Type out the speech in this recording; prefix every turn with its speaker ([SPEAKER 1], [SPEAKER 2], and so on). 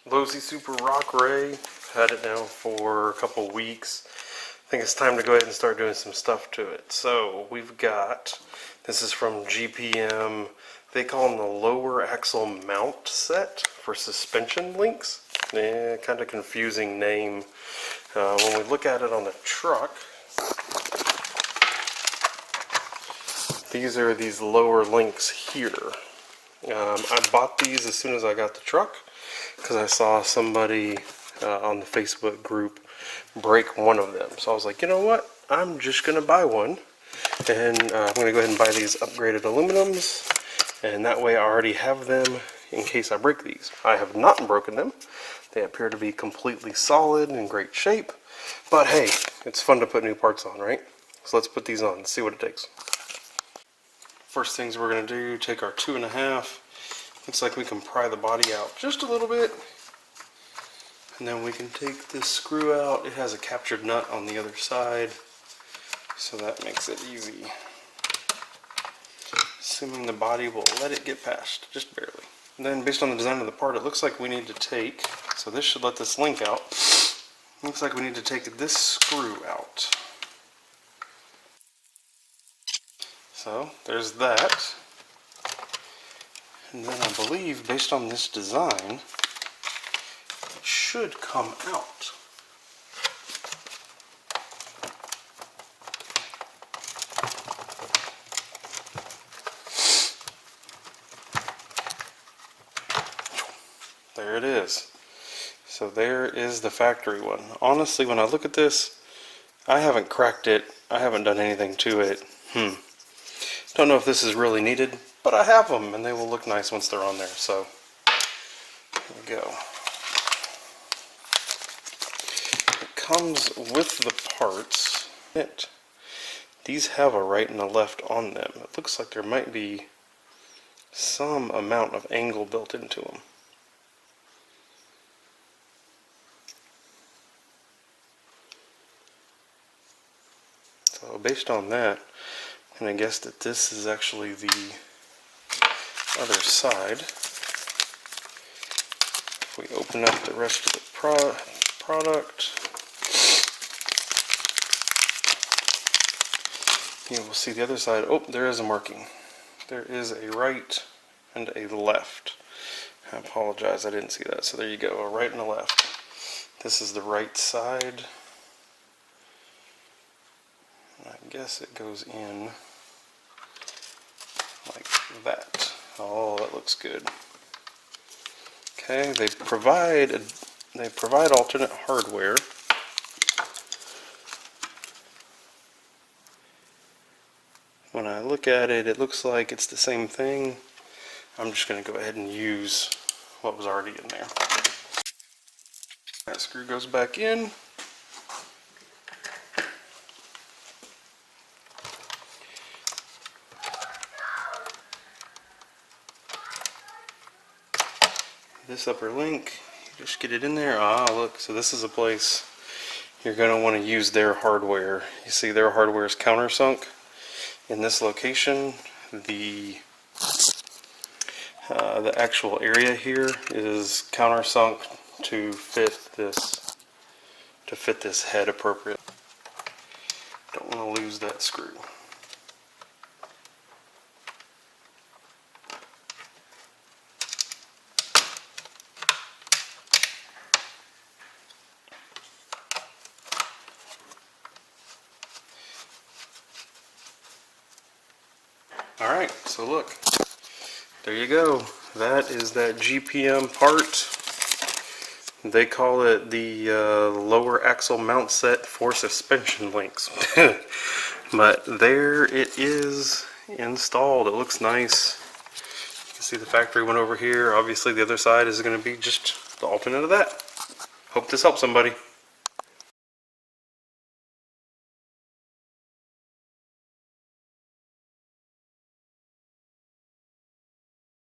[SPEAKER 1] Losi Super Rock Rey. Had it now for a couple weeks. I think it's time to go ahead and start doing some stuff to it. So we've got, this is from GPM. They call them the lower axle mount set for suspension links. Yeah, kind of confusing name. When we look at it on the truck, these are these lower links here. I bought these as soon as I got the truck because I saw somebody on the Facebook group break one of them. So I was like, you know what? I'm just going to buy one. And I'm going to go ahead and buy these upgraded aluminums. And that way I already have them in case I break these. I have not broken them. They appear to be completely solid and in great shape. But hey, it's fun to put new parts on, right? So let's put these on and see what it takes. First things we're going to do, take our 2.5. Looks like we can pry the body out just a little bit. And then we can take this screw out. It has a captured nut on the other side, so that makes it easy. Assuming the body will let it get past, just barely. And then based on the design of the part, it looks like we need to take, so this should let this link out. Looks like we need to take this screw out. So there's that. And then I believe, based on this design, it should come out. There it is. So there is the factory one. Honestly, when I look at this, I haven't cracked it. I haven't done anything to it. Don't know if this is really needed, but I have them and they will look nice once they're on there. So here we go. It comes with the parts. These have a right and a left on them. It looks like there might be some amount of angle built into them. So based on that, I'm going to guess that this is actually the other side. If we open up the rest of the product, you will see the other side. Oh, there is a marking. There is a right and a left. I apologize, I didn't see that. So there you go, a right and a left. This is the right side. I guess it goes in like that. Oh, that looks good. Okay, they provide alternate hardware. When I look at it, it looks like it's the same thing. I'm just going to go ahead and use what was already in there. That screw goes back in. This upper link, you just get it in there. Ah, look, so this is a place you're going to want to use their hardware. You see their hardware is countersunk. In this location, the actual area here is countersunk to fit this head appropriately. Don't want to lose that screw. Alright, so look, there you go. That is that GPM part. They call it the lower axle mount set for suspension links. But there it is installed. It looks nice. You can see the factory one over here. Obviously the other side is going to be just the alternate of that. Hope this helps somebody.